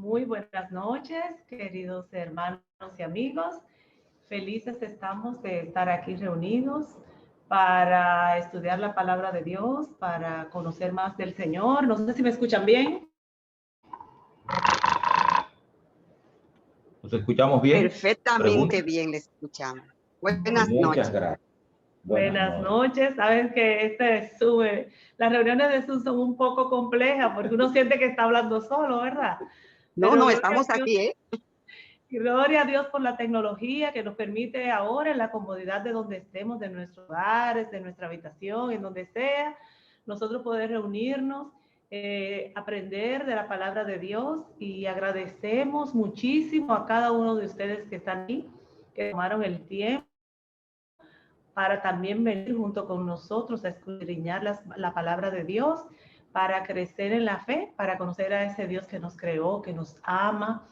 Muy buenas noches, queridos hermanos y amigos. Felices estamos de estar aquí reunidos para estudiar la palabra de Dios, para conocer más del Señor. No sé si me escuchan bien. ¿Nos escuchamos bien? Perfectamente bien, le escuchamos. Buenas Muchas noches. gracias. Buenas noches. Saben que las reuniones de Zoom son un poco complejas porque uno siente que está hablando solo, ¿verdad? No, estamos aquí, ¿eh? Gloria a Dios por la tecnología que nos permite ahora en la comodidad de donde estemos, de nuestros hogares, de nuestra habitación, en donde sea, nosotros poder reunirnos, aprender de la palabra de Dios, y agradecemos muchísimo a cada uno de ustedes que están aquí, que tomaron el tiempo para también venir junto con nosotros a escudriñar la palabra de Dios, para crecer en la fe, para conocer a ese Dios que nos creó, que nos ama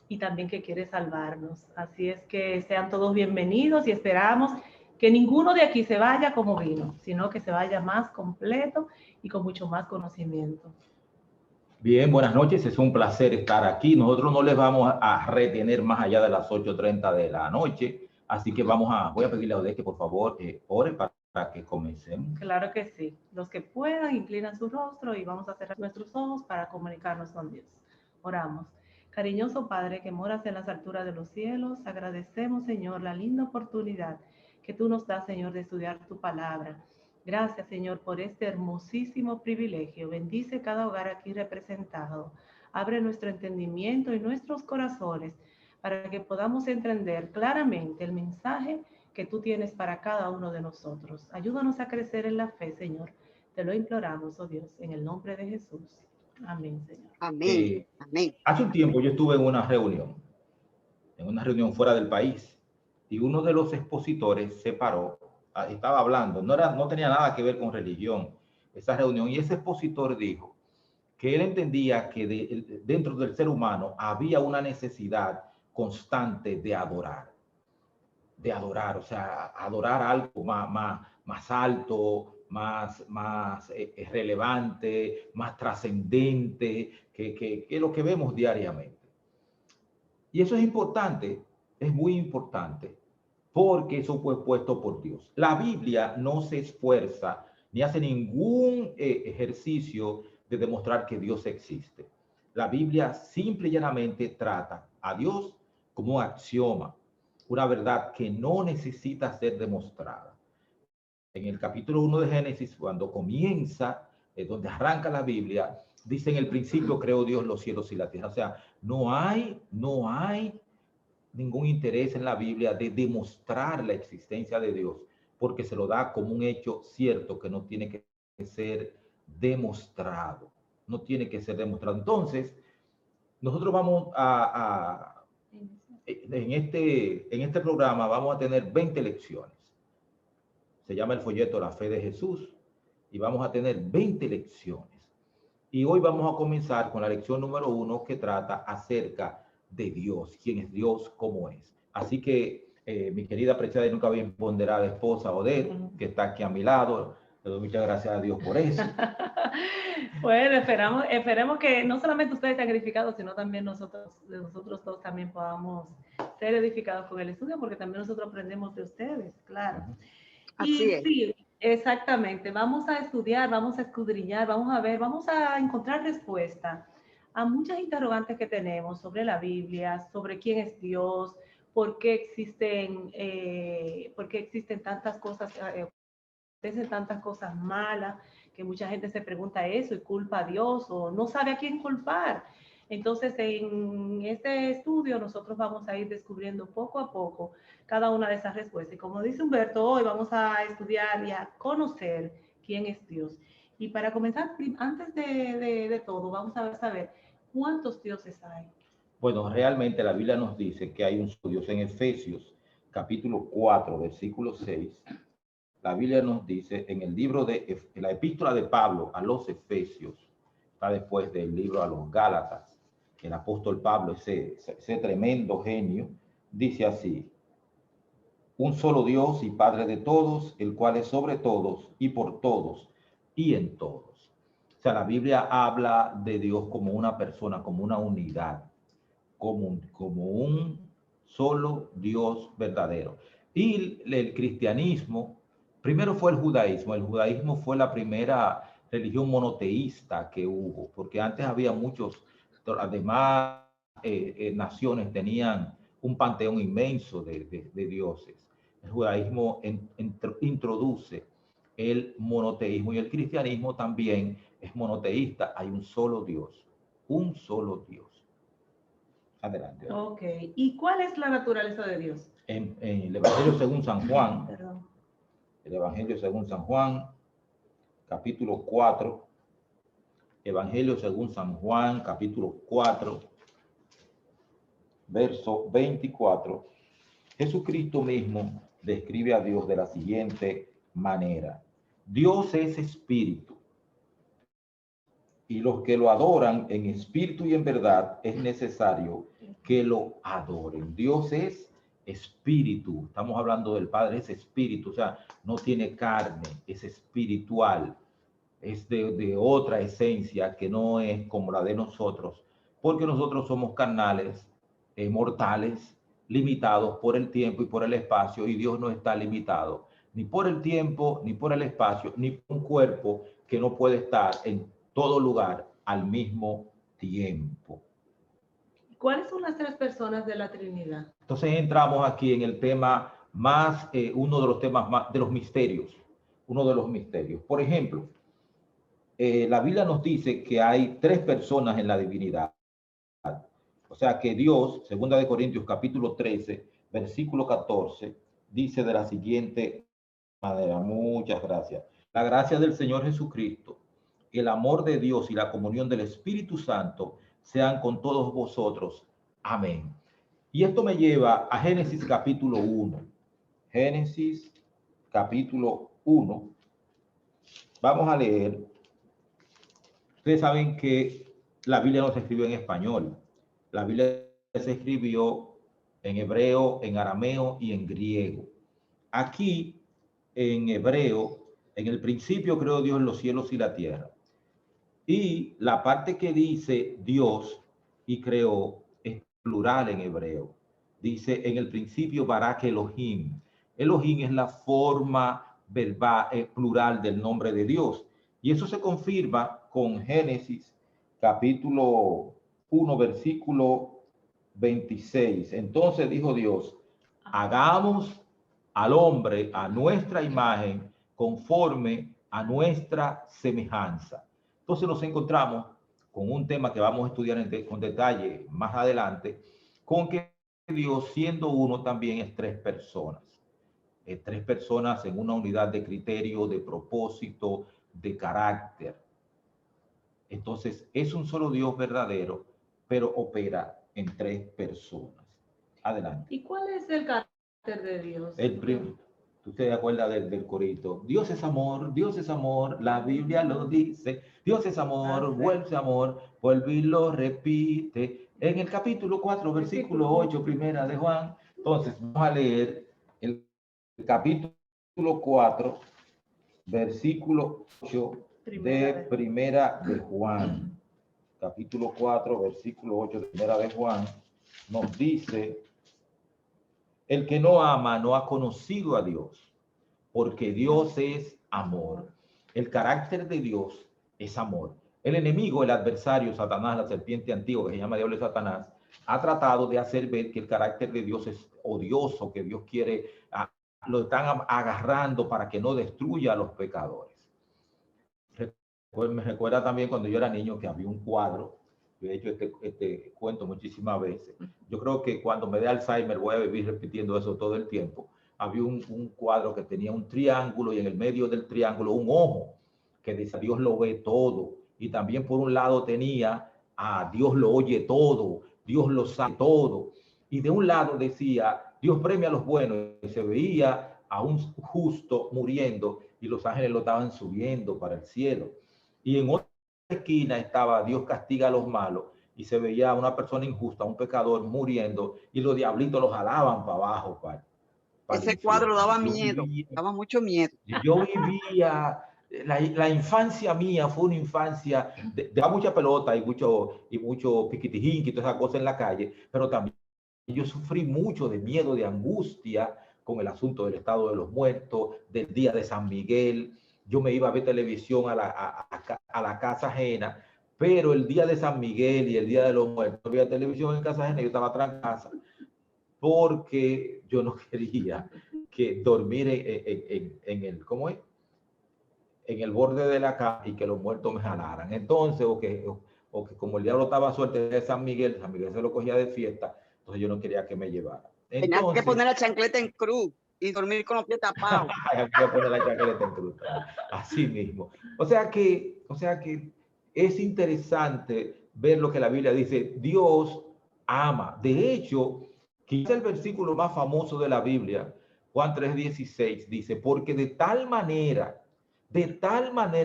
y también que quiere salvarnos. Así es que sean todos bienvenidos y esperamos que ninguno de aquí se vaya como vino, sino que se vaya más completo y con mucho más conocimiento. Bien, buenas noches, es un placer estar aquí. Nosotros no les vamos a retener más allá de las 8:30 de la noche, así que voy a pedirle a Odette que por favor ore para que comencemos. Claro que sí. Los que puedan, inclinan su rostro y vamos a cerrar nuestros ojos para comunicarnos con Dios. Oramos. Cariñoso Padre que moras en las alturas de los cielos, agradecemos, Señor, la linda oportunidad que tú nos das, Señor, de estudiar tu palabra. Gracias, Señor, por este hermosísimo privilegio. Bendice cada hogar aquí representado. Abre nuestro entendimiento y nuestros corazones para que podamos entender claramente el mensaje que tú tienes para cada uno de nosotros. Ayúdanos a crecer en la fe, Señor. Te lo imploramos, oh Dios, en el nombre de Jesús. Amén, Señor. Amén. Amén. Hace un tiempo yo estuve en una reunión fuera del país, y uno de los expositores se paró, estaba hablando, no tenía nada que ver con religión, esa reunión, y ese expositor dijo que él entendía que dentro del ser humano había una necesidad constante de adorar, o sea, adorar algo más alto, más relevante, más trascendente que lo que vemos diariamente. Y eso es importante, es muy importante, porque eso fue puesto por Dios. La Biblia no se esfuerza ni hace ningún ejercicio de demostrar que Dios existe. La Biblia simple y llanamente trata a Dios como un axioma, una verdad que no necesita ser demostrada. En el capítulo 1 de Génesis, cuando comienza, donde arranca la Biblia, dice: en el principio creó Dios los cielos y la tierra. O sea, no hay ningún interés en la Biblia de demostrar la existencia de Dios, porque se lo da como un hecho cierto que no tiene que ser demostrado. No tiene que ser demostrado. Entonces, nosotros vamos en este programa vamos a tener 20 lecciones. Se llama el folleto La Fe de Jesús, y vamos a tener 20 lecciones. Y hoy vamos a comenzar con la lección número 1, que trata acerca de Dios, quién es Dios, cómo es. Así que mi querida, apreciada y nunca bien ponderada esposa Odette, que está aquí a mi lado, le doy muchas gracias a Dios por eso. Bueno, esperemos que no solamente ustedes sean edificados, sino también nosotros todos también podamos ser edificados con el estudio, porque también nosotros aprendemos de ustedes, claro. Así es. Sí, exactamente. Vamos a estudiar, vamos a escudriñar, vamos a encontrar respuesta a muchas interrogantes que tenemos sobre la Biblia, sobre quién es Dios, por qué existen tantas cosas malas, que mucha gente se pregunta eso y culpa a Dios o no sabe a quién culpar. Entonces, en este estudio nosotros vamos a ir descubriendo poco a poco cada una de esas respuestas. Y como dice Humberto, hoy vamos a estudiar y a conocer quién es Dios. Y para comenzar, antes de todo, vamos a saber cuántos dioses hay. Bueno, realmente la Biblia nos dice que hay un solo Dios. En Efesios, capítulo 4, versículo 6, la Biblia nos dice, en el libro de la epístola de Pablo a los Efesios, está después del libro a los Gálatas, el apóstol Pablo, ese tremendo genio, dice así: un solo Dios y Padre de todos, el cual es sobre todos y por todos y en todos. O sea, la Biblia habla de Dios como una persona, como una unidad. como un solo Dios verdadero. Y el cristianismo, primero fue el judaísmo. El judaísmo fue la primera religión monoteísta que hubo, porque antes había muchos, además naciones tenían un panteón inmenso de dioses. El judaísmo introduce el monoteísmo y el cristianismo también es monoteísta. Hay un solo Dios, un solo Dios. Adelante. Ok. ¿Y cuál es la naturaleza de Dios? En el Evangelio según San Juan, Perdón. el Evangelio según San Juan, capítulo 4, Evangelio según San Juan, capítulo 4, verso 24, Jesucristo mismo describe a Dios de la siguiente manera: Dios es espíritu, y los que lo adoran en espíritu y en verdad es necesario que lo adoren. Dios es espíritu, estamos hablando del Padre, es espíritu, o sea, no tiene carne, es espiritual, es de otra esencia que no es como la de nosotros, porque nosotros somos carnales, mortales, limitados por el tiempo y por el espacio, y Dios no está limitado ni por el tiempo, ni por el espacio, ni por un cuerpo que no puede estar en todo lugar al mismo tiempo. ¿Cuáles son las tres personas de la Trinidad? Entonces entramos aquí en el tema más, uno de los temas más, de los misterios, uno de los misterios. Por ejemplo, la Biblia nos dice que hay tres personas en la divinidad. O sea que Dios, 2 Corintios capítulo 13, versículo 14, dice de la siguiente manera, muchas gracias. La gracia del Señor Jesucristo, el amor de Dios y la comunión del Espíritu Santo sean con todos vosotros. Amén. Y esto me lleva a Génesis capítulo 1. Génesis capítulo 1. Vamos a leer. Ustedes saben que la Biblia no se escribió en español. La Biblia se escribió en hebreo, en arameo y en griego. Aquí, en hebreo, en el principio creó Dios los cielos y la tierra. Y la parte que dice Dios y creó es plural en hebreo. Dice en el principio Barak Elohim. Elohim es la forma verbal, plural del nombre de Dios. Y eso se confirma con Génesis capítulo 1, versículo 26. Entonces dijo Dios, hagamos al hombre a nuestra imagen conforme a nuestra semejanza. Entonces nos encontramos con un tema que vamos a estudiar con detalle más adelante, con que Dios, siendo uno, también es tres personas. Tres personas en una unidad de criterio, de propósito, de carácter. Entonces es un solo Dios verdadero, pero opera en tres personas. Adelante. ¿Y cuál es el carácter de Dios? ¿Usted se acuerda del corito? Dios es amor, la Biblia lo dice. Dios es amor, vuelve y lo repite. En el capítulo 4, versículo 8, primera de Juan. Entonces, vamos a leer el capítulo 4, versículo 8 de primera de Juan. Capítulo 4, versículo 8 de primera de Juan, nos dice: el que no ama no ha conocido a Dios, porque Dios es amor. El carácter de Dios es amor. El enemigo, el adversario, Satanás, la serpiente antigua que se llama diablo y Satanás, ha tratado de hacer ver que el carácter de Dios es odioso, que Dios quiere, lo están agarrando para que no destruya a los pecadores. Me recuerda también cuando yo era niño que había un cuadro. Yo he hecho este cuento muchísimas veces. Yo creo que cuando me dé Alzheimer voy a vivir repitiendo eso todo el tiempo. Había un cuadro que tenía un triángulo y en el medio del triángulo un ojo que dice Dios lo ve todo. Y también por un lado tenía a Dios lo oye todo, Dios lo sabe todo. Y de un lado decía Dios premia a los buenos y se veía a un justo muriendo y los ángeles lo estaban subiendo para el cielo. Y en otra esquina estaba Dios castiga a los malos y se veía a una persona injusta, un pecador muriendo y los diablitos los jalaban para abajo. Para ese cuadro daba miedo, daba mucho miedo. Yo vivía la infancia mía fue una infancia de mucha pelota y mucho piquitijín y todas esas cosas en la calle, pero también yo sufrí mucho de miedo, de angustia con el asunto del estado de los muertos, del día de San Miguel. Yo me iba a ver televisión a la casa ajena, pero el día de San Miguel y el día de los muertos, no había televisión en casa ajena, yo estaba atrás en casa, porque yo no quería que dormir en el, ¿cómo es? En el borde de la cama y que los muertos me jalaran. Entonces, o que como el diablo estaba suerte de San Miguel se lo cogía de fiesta, entonces yo no quería que me llevara. Tenías que poner la chancleta en cruz y dormir con los pies tapados. Hay que poner la chancleta en cruz. Así mismo. O sea que es interesante ver lo que la Biblia dice. Dios ama. De hecho, quizás el versículo más famoso de la Biblia, Juan 3:16, dice, porque de tal manera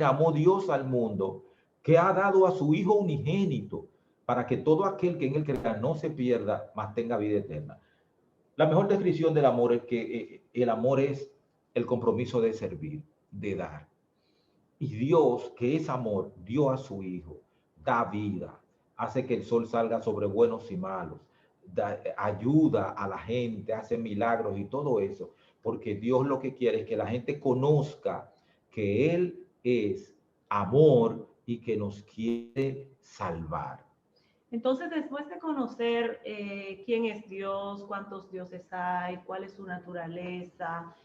amó Dios al mundo que ha dado a su Hijo unigénito para que todo aquel que en él crea no se pierda, mas tenga vida eterna. La mejor descripción del amor es que el amor es el compromiso de servir, de dar. Y Dios, que es amor, dio a su Hijo, da vida, hace que el sol salga sobre buenos y malos, ayuda a la gente, hace milagros y todo eso, porque Dios lo que quiere es que la gente conozca que Él es amor y que nos quiere salvar. Entonces, después de conocer quién es Dios, cuántos dioses hay, cuál es su naturaleza,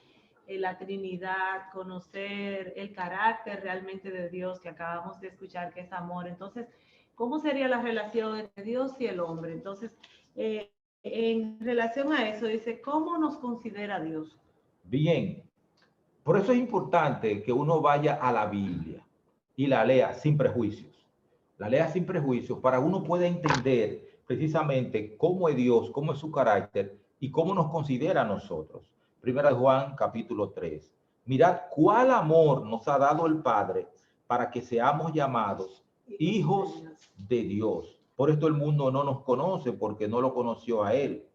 la Trinidad, conocer el carácter realmente de Dios que acabamos de escuchar, que es amor. Entonces, ¿cómo sería la relación entre Dios y el hombre? Entonces, en relación a eso, dice, ¿cómo nos considera Dios? Bien, por eso es importante que uno vaya a la Biblia y la lea sin prejuicios. La lea sin prejuicios para uno pueda entender precisamente cómo es Dios, cómo es su carácter y cómo nos considera a nosotros. Primera de Juan, capítulo 3. Mirad cuál amor nos ha dado el Padre para que seamos llamados hijos de Dios. Por esto el mundo no nos conoce porque no lo conoció a Él.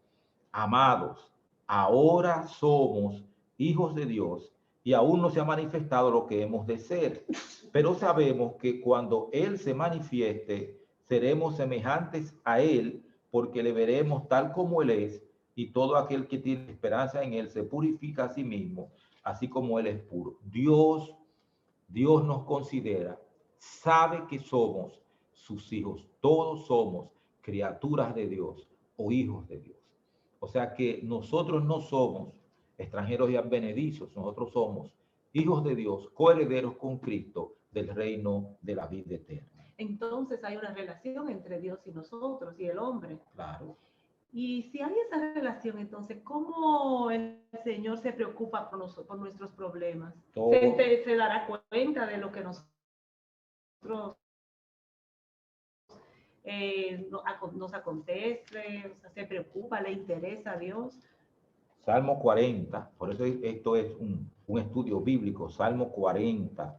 Amados, ahora somos hijos de Dios y aún no se ha manifestado lo que hemos de ser. Pero sabemos que cuando Él se manifieste, seremos semejantes a Él porque le veremos tal como Él es, y todo aquel que tiene esperanza en Él se purifica a sí mismo, así como Él es puro. Dios nos considera, sabe que somos sus hijos. Todos somos criaturas de Dios o hijos de Dios. O sea que nosotros no somos extranjeros y advenedizos, nosotros somos hijos de Dios, coherederos con Cristo del reino de la vida eterna. Entonces hay una relación entre Dios y nosotros y el hombre. Claro. Y si hay esa relación, entonces, ¿cómo el Señor se preocupa por nuestros problemas? Se dará cuenta de lo que nosotros nos acontece, o sea, se preocupa, le interesa a Dios. Salmo 40, por eso esto es un estudio bíblico, Salmo 40,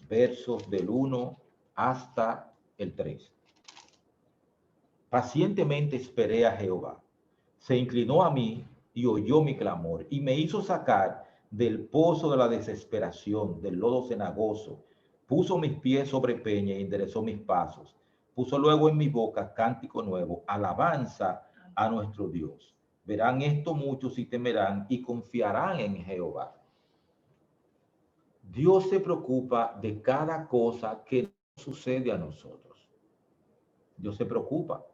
versos del 1 hasta el 3. Pacientemente esperé a Jehová, se inclinó a mí y oyó mi clamor y me hizo sacar del pozo de la desesperación, del lodo cenagoso, puso mis pies sobre peña y enderezó mis pasos, puso luego en mi boca cántico nuevo, alabanza a nuestro Dios. Verán esto muchos y temerán y confiarán en Jehová. Dios se preocupa de cada cosa que sucede a nosotros. Dios se preocupa.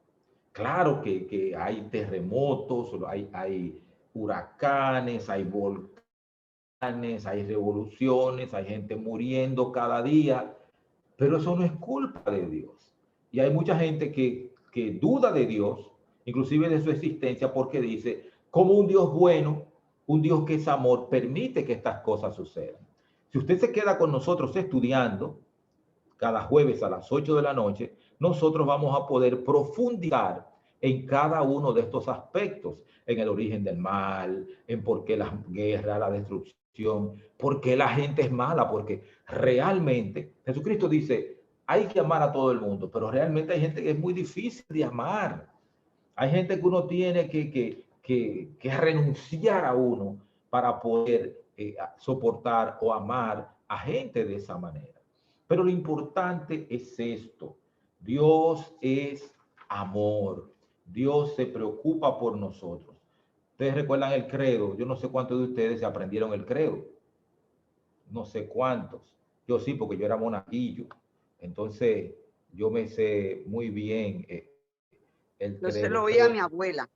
Claro que hay terremotos, hay huracanes, hay volcanes, hay revoluciones, hay gente muriendo cada día, pero eso no es culpa de Dios. Y hay mucha gente que duda de Dios, inclusive de su existencia, porque dice, como un Dios bueno, un Dios que es amor, permite que estas cosas sucedan. Si usted se queda con nosotros estudiando, cada jueves a las 8 de la noche, nosotros vamos a poder profundizar en cada uno de estos aspectos, en el origen del mal, en por qué la guerra, la destrucción, por qué la gente es mala, porque realmente Jesucristo dice, hay que amar a todo el mundo, pero realmente hay gente que es muy difícil de amar. Hay gente que uno tiene que renunciar a uno para poder soportar o amar a gente de esa manera. Pero lo importante es esto. Dios es amor. Dios se preocupa por nosotros. Ustedes recuerdan el credo. Yo no sé cuántos de ustedes se aprendieron el credo. No sé cuántos. Yo sí, porque yo era monaguillo. Entonces, yo me sé muy bien el Yo se credo. lo oí a mi abuela.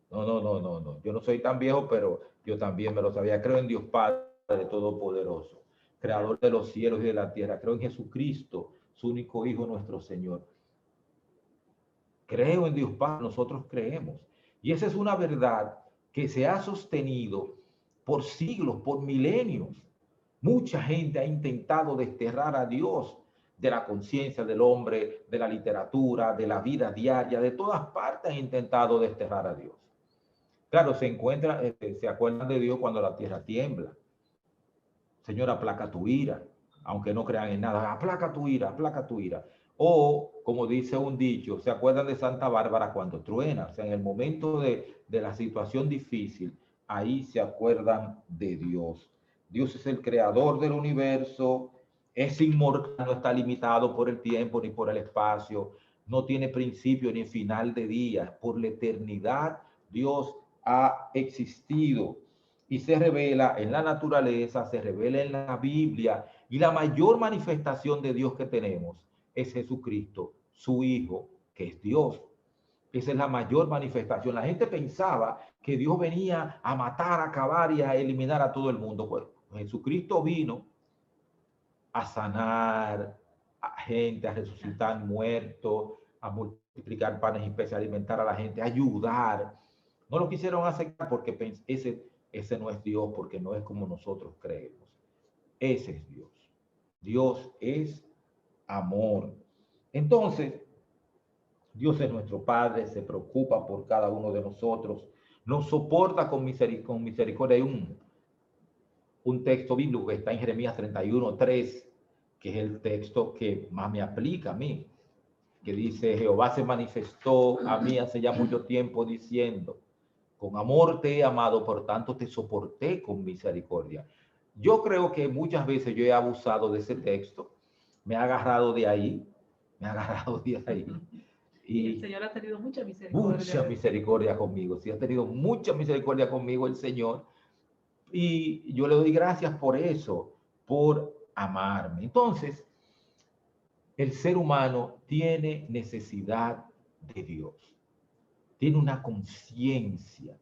No. Yo no soy tan viejo, pero yo también me lo sabía. Creo en Dios Padre Todopoderoso, Creador de los cielos y de la tierra. Creo en Jesucristo, su único Hijo, nuestro Señor. Creo en Dios Padre, nosotros creemos. Y esa es una verdad que se ha sostenido por siglos, por milenios. Mucha gente ha intentado desterrar a Dios de la conciencia del hombre, de la literatura, de la vida diaria, de todas partes han intentado desterrar a Dios. Claro, se acuerdan de Dios cuando la tierra tiembla. Señor, aplaca tu ira, aunque no crean en nada, aplaca tu ira, aplaca tu ira. O, como dice un dicho, se acuerdan de Santa Bárbara cuando truena, o sea, en el momento de la situación difícil, ahí se acuerdan de Dios. Dios es el creador del universo, es inmortal, no está limitado por el tiempo ni por el espacio, no tiene principio ni final de días, por la eternidad Dios ha existido y se revela en la naturaleza, se revela en la Biblia, y la mayor manifestación de Dios que tenemos es Jesucristo, su Hijo, que es Dios. Esa es la mayor manifestación. La gente pensaba que Dios venía a matar, a acabar y a eliminar a todo el mundo. Pues Jesucristo vino a sanar a gente, a resucitar muertos, a multiplicar panes y peces, a alimentar a la gente, a ayudar. No lo quisieron aceptar porque ese no es Dios, porque no es como nosotros creemos. Ese es Dios. Dios es amor. Entonces, Dios es nuestro Padre, se preocupa por cada uno de nosotros, nos soporta con misericordia. Hay un texto bíblico que está en Jeremías 31:3, que es el texto que más me aplica a mí, que dice: Jehová se manifestó a mí hace ya mucho tiempo diciendo, con amor te he amado, por tanto te soporté con misericordia. Yo creo que muchas veces yo he abusado de ese texto, me he agarrado de ahí, Y el Señor ha tenido mucha misericordia conmigo, sí, ha tenido mucha misericordia conmigo el Señor, y yo le doy gracias por eso, por amarme. Entonces, el ser humano tiene necesidad de Dios, tiene una conciencia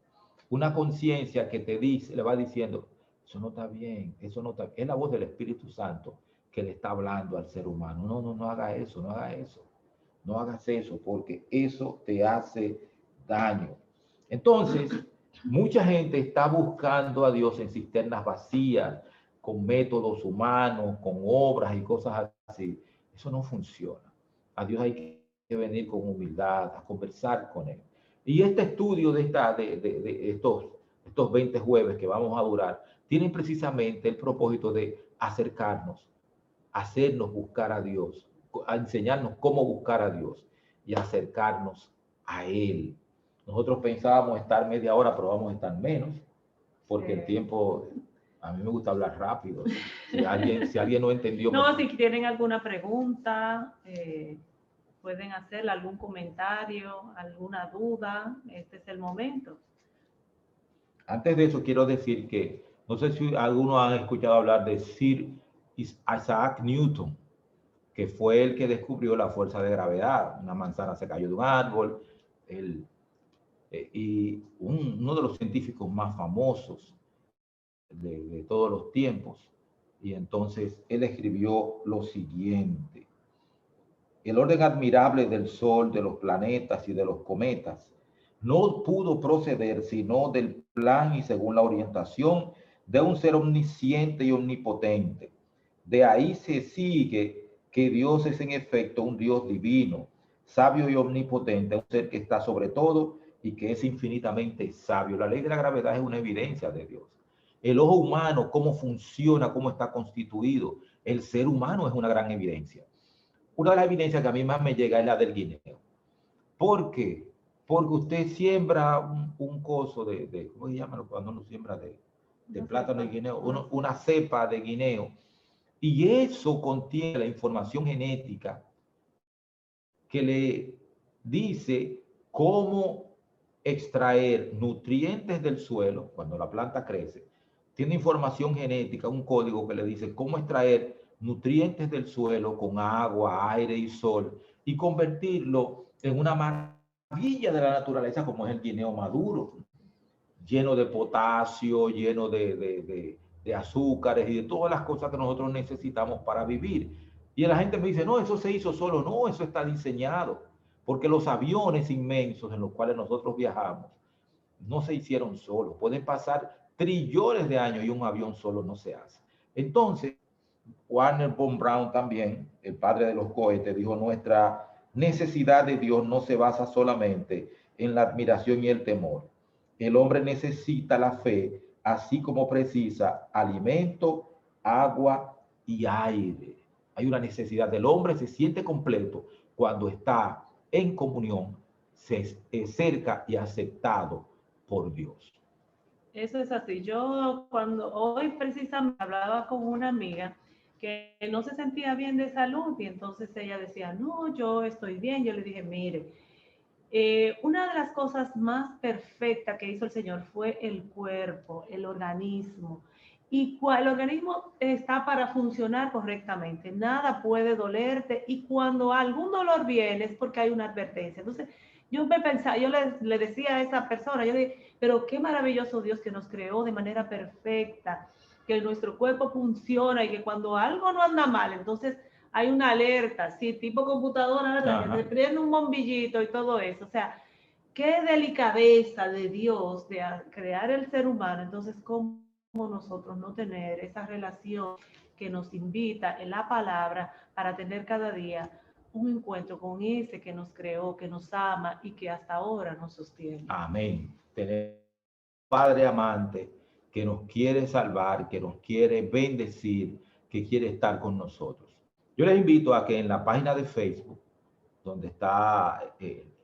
que te dice, le va diciendo, eso no está bien, eso no está bien. Es la voz del Espíritu Santo que le está hablando al ser humano. No haga eso, no hagas eso, porque eso te hace daño. Entonces, mucha gente está buscando a Dios en cisternas vacías, con métodos humanos, con obras y cosas así. Eso no funciona. A Dios hay que venir con humildad, a conversar con Él. Y este estudio de estos 20 jueves que vamos a durar, tienen precisamente el propósito de acercarnos, hacernos buscar a Dios, a enseñarnos cómo buscar a Dios y acercarnos a Él. Nosotros pensábamos estar media hora, pero vamos a estar menos, porque el tiempo, a mí me gusta hablar rápido. Si alguien no entendió. No, si tienen alguna pregunta, pueden hacer algún comentario, alguna duda, este es el momento. Antes de eso, quiero decir que, no sé si algunos han escuchado hablar de Sir Isaac Newton, que fue el que descubrió la fuerza de gravedad. Una manzana se cayó de un árbol, y uno de los científicos más famosos de todos los tiempos. Y entonces él escribió lo siguiente: el orden admirable del Sol, de los planetas y de los cometas no pudo proceder sino del plan y según la orientación de un ser omnisciente y omnipotente. De ahí se sigue que Dios es en efecto un Dios divino, sabio y omnipotente, un ser que está sobre todo y que es infinitamente sabio. La ley de la gravedad es una evidencia de Dios. El ojo humano, cómo funciona, cómo está constituido. El ser humano es una gran evidencia. Una de las evidencias que a mí más me llega es la del guineo. ¿Por qué? Porque usted siembra un coso ¿cómo se llama cuando uno siembra de plátano y guineo? Una cepa de guineo, Y eso contiene la información genética que le dice cómo extraer nutrientes del suelo cuando la planta crece. Tiene información genética, un código que le dice cómo extraer nutrientes del suelo con agua, aire y sol y convertirlo en una maravilla de la naturaleza como es el guineo maduro, lleno de potasio, lleno de azúcares y de todas las cosas que nosotros necesitamos para vivir. Y la gente me dice, no, eso se hizo solo. No, eso está diseñado. Porque los aviones inmensos en los cuales nosotros viajamos no se hicieron solos. Pueden pasar trillones de años y un avión solo no se hace. Entonces, Warner von Braun también, el padre de los cohetes, dijo, nuestra necesidad de Dios no se basa solamente en la admiración y el temor. El hombre necesita la fe, así como precisa alimento, agua y aire. Hay una necesidad. El hombre se siente completo cuando está en comunión, cerca y aceptado por Dios. Eso es así. Yo cuando hoy precisamente hablaba con una amiga que no se sentía bien de salud y entonces ella decía, no, yo estoy bien. Yo le dije, mire, una de las cosas más perfectas que hizo el Señor fue el cuerpo, el organismo. Y el organismo está para funcionar correctamente. Nada puede dolerte y cuando algún dolor viene es porque hay una advertencia. Entonces, yo me pensaba, yo le decía a esa persona, yo le dije, pero qué maravilloso Dios que nos creó de manera perfecta, que nuestro cuerpo funciona y que cuando algo no anda mal, entonces hay una alerta, sí, tipo computadora, ¿verdad? Que te prende un bombillito y todo eso. O sea, qué delicadeza de Dios de crear el ser humano. Entonces, ¿cómo nosotros no tener esa relación que nos invita en la palabra para tener cada día un encuentro con ese que nos creó, que nos ama y que hasta ahora nos sostiene? Amén. Tener un Padre amante que nos quiere salvar, que nos quiere bendecir, que quiere estar con nosotros. Yo les invito a que en la página de Facebook, donde está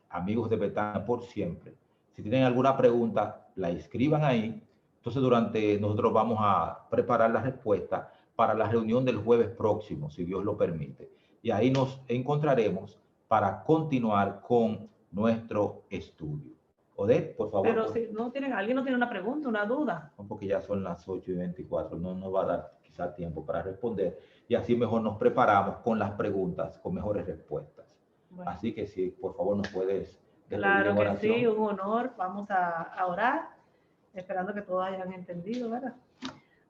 Amigos de Betania por siempre, si tienen alguna pregunta, la escriban ahí. Entonces, nosotros vamos a preparar la respuesta para la reunión del jueves próximo, si Dios lo permite. Y ahí nos encontraremos para continuar con nuestro estudio. Odette, por favor. Pero si alguien no tiene una pregunta, una duda. Porque ya son las 8:24, no nos va a dar quizá tiempo para responder. Y así mejor nos preparamos con las preguntas, con mejores respuestas. Bueno. Así que sí, por favor nos puedes claro que sí, un honor. Vamos a orar, esperando que todos hayan entendido, ¿verdad?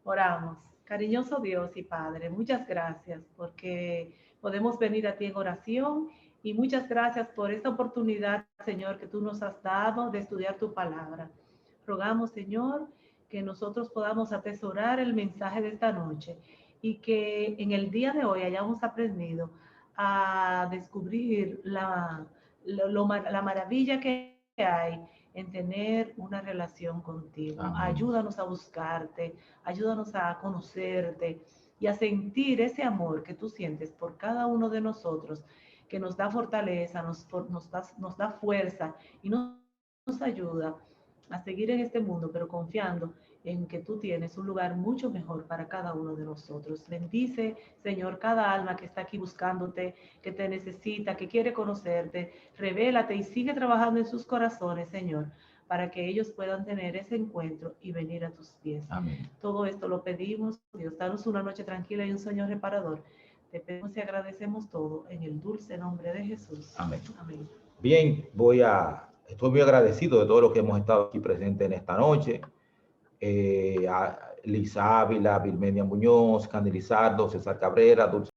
Oramos. Cariñoso Dios y Padre, muchas gracias porque podemos venir a ti en oración y muchas gracias por esta oportunidad, Señor, que tú nos has dado de estudiar tu palabra. Rogamos, Señor, que nosotros podamos atesorar el mensaje de esta noche y que en el día de hoy hayamos aprendido a descubrir la maravilla que hay en tener una relación contigo. Amén. Ayúdanos a buscarte, ayúdanos a conocerte y a sentir ese amor que tú sientes por cada uno de nosotros, que nos da fortaleza, nos da fuerza y nos ayuda a seguir en este mundo, pero confiando en que tú tienes un lugar mucho mejor para cada uno de nosotros. Bendice, Señor, cada alma que está aquí buscándote, que te necesita, que quiere conocerte. Revélate y sigue trabajando en sus corazones, Señor, para que ellos puedan tener ese encuentro y venir a tus pies. Amén. Todo esto lo pedimos, Dios, danos una noche tranquila y un sueño reparador. Te pedimos y agradecemos todo en el dulce nombre de Jesús. Amén. Amén. Bien, estoy muy agradecido de todo lo que hemos estado aquí presente en esta noche. A Liz Ávila, Vilmenia Muñoz, Candy Lizardo, César Cabrera, Dulce